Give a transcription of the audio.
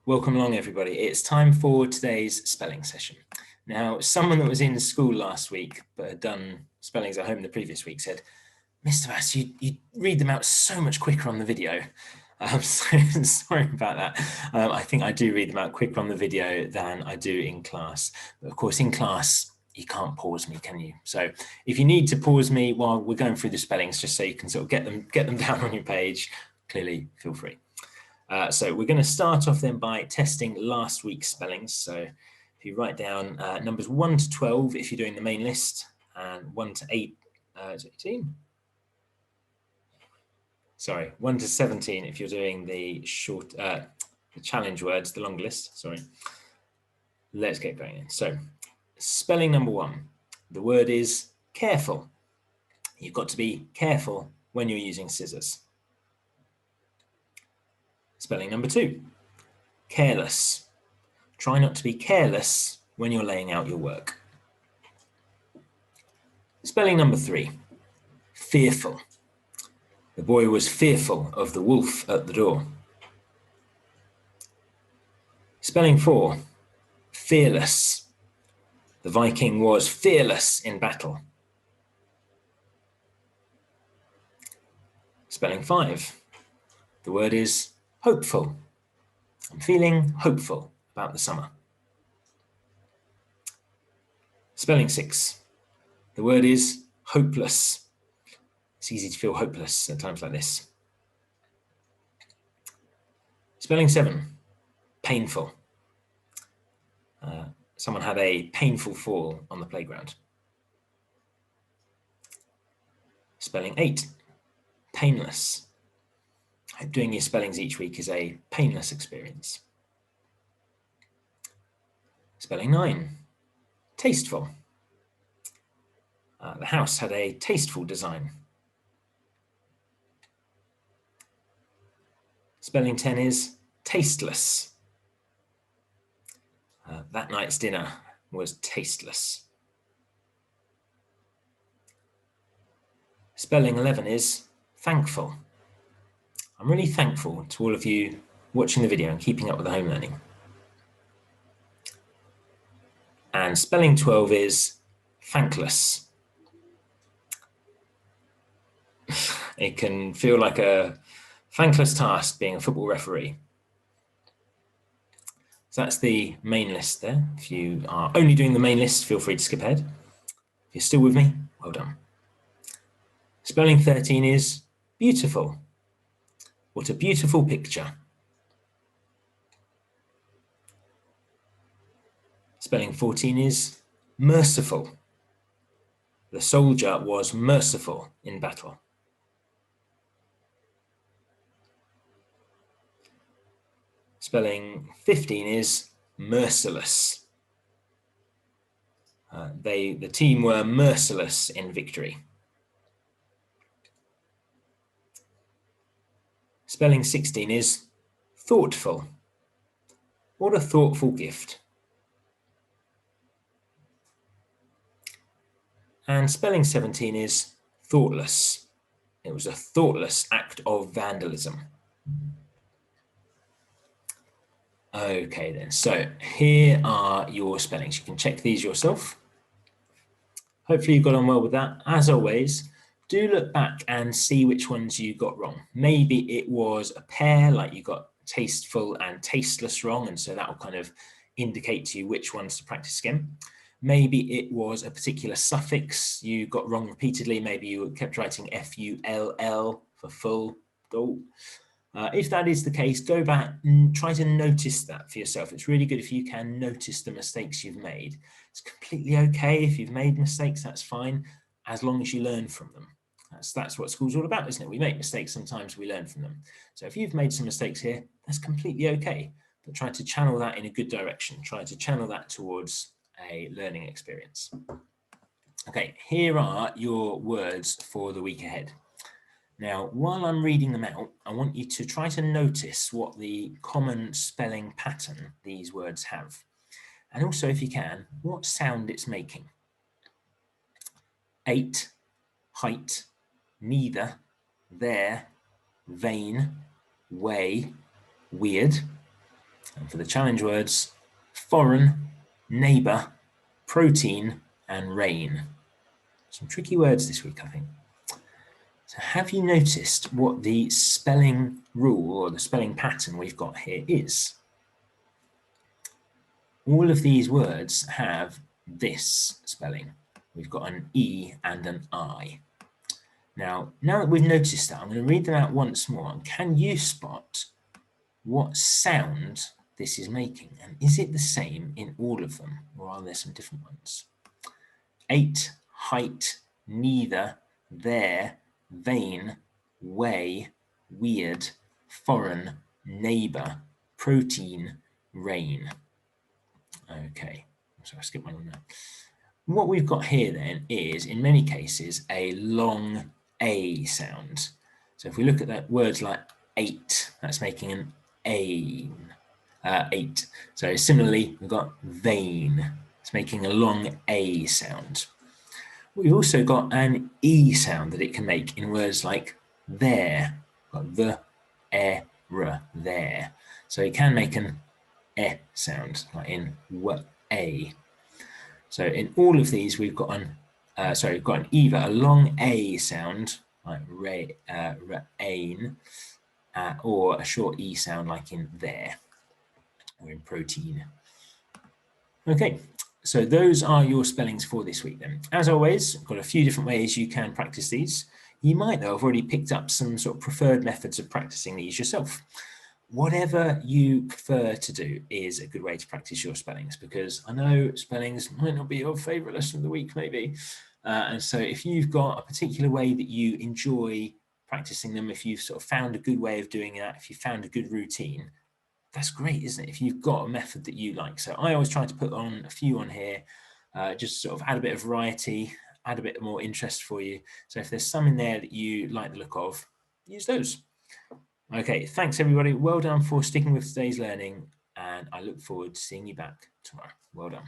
Welcome along, everybody. It's time for today's spelling session. Now, someone that was in school last week but had done spellings at home the previous week said, Mr. Vass, you read them out so much quicker on the video. So sorry about that. I think I do read them out quicker on the video than I do in class. But of course, in class, you can't pause me, can you? So if you need to pause me while we're going through the spellings, just so you can sort of get them down on your page, clearly feel free. So we're going to start off then by testing last week's spellings. So if you write down numbers 1 to 12 if you're doing the main list, and 1 to 18. Sorry, 1 to 17 if you're doing the challenge words, the long list. Sorry. Let's get going in. So spelling number 1. The word is careful. You've got to be careful when you're using scissors. Spelling number 2, careless. Try not to be careless when you're laying out your work. Spelling number 3, fearful. The boy was fearful of the wolf at the door. Spelling 4, fearless. The Viking was fearless in battle. Spelling 5, the word is hopeful. I'm feeling hopeful about the summer. Spelling 6, the word is hopeless. It's easy to feel hopeless at times like this. Spelling 7, painful. Someone had a painful fall on the playground. Spelling 8, painless. I hope doing your spellings each week is a painless experience. Spelling 9, tasteful. The house had a tasteful design. Spelling 10 is tasteless. That night's dinner was tasteless. Spelling 11 is thankful. I'm really thankful to all of you watching the video and keeping up with the home learning. And spelling 12 is thankless. It can feel like a thankless task being a football referee. So that's the main list there. If you are only doing the main list, feel free to skip ahead. If you're still with me, well done. Spelling 13 is beautiful. What a beautiful picture. Spelling 14 is merciful. The soldier was merciful in battle. Spelling 15 is merciless. The team were merciless in victory. Spelling 16 is thoughtful. What a thoughtful gift. And spelling 17 is thoughtless. It was a thoughtless act of vandalism. Okay then, so here are your spellings. You can check these yourself. Hopefully you got on well with that. As always, do look back and see which ones you got wrong. Maybe it was a pair, like you got tasteful and tasteless wrong, and so that will kind of indicate to you which ones to practice again. Maybe it was a particular suffix you got wrong repeatedly. Maybe you kept writing F-U-L-L for full. If that is the case, go back and try to notice that for yourself. It's really good if you can notice the mistakes you've made. It's completely okay if you've made mistakes, that's fine, as long as you learn from them. That's what school's all about, isn't it? We make mistakes, sometimes we learn from them. So if you've made some mistakes here, that's completely okay, but try to channel that in a good direction. Try to channel that towards a learning experience. Okay, here are your words for the week ahead. Now, while I'm reading them out, I want you to try to notice what the common spelling pattern these words have. And also, if you can, what sound it's making. 8, height, neither, there, vain, way, weird. And for the challenge words, foreign, neighbour, protein, and rain. Some tricky words this week, I think. So have you noticed what the spelling rule or the spelling pattern we've got here is? All of these words have this spelling. We've got an E and an I. Now that we've noticed that, I'm going to read them out once more. And can you spot what sound this is making? And is it the same in all of them, or are there some different ones? 8, height, neither, there, vein, way, weird, foreign, neighbour, protein, rain. Okay, so I skipped one on that. What we've got here then is, in many cases, a long A sound. So if we look at that words like 8, that's making an A, 8. So similarly, we've got vein, it's making a long A sound. We've also got an E sound that it can make in words like there, got the, there. So it can make an E sound, like in a. So in all of these, we've got an either a long A sound like rain, or a short E sound like in there, or in protein. Okay, so those are your spellings for this week then. As always, I've got a few different ways you can practice these. You might, though, have already picked up some sort of preferred methods of practicing these yourself. Whatever you prefer to do is a good way to practice your spellings, because I know spellings might not be your favourite lesson of the week, maybe. And so if you've got a particular way that you enjoy practicing them, if you've sort of found a good way of doing that, if you found a good routine, that's great, isn't it? If you've got a method that you like. So I always try to put on a few on here, just sort of add a bit of variety, add a bit more interest for you. So if there's some in there that you like the look of, use those. Okay, thanks everybody. Well done for sticking with today's learning, and I look forward to seeing you back tomorrow. Well done.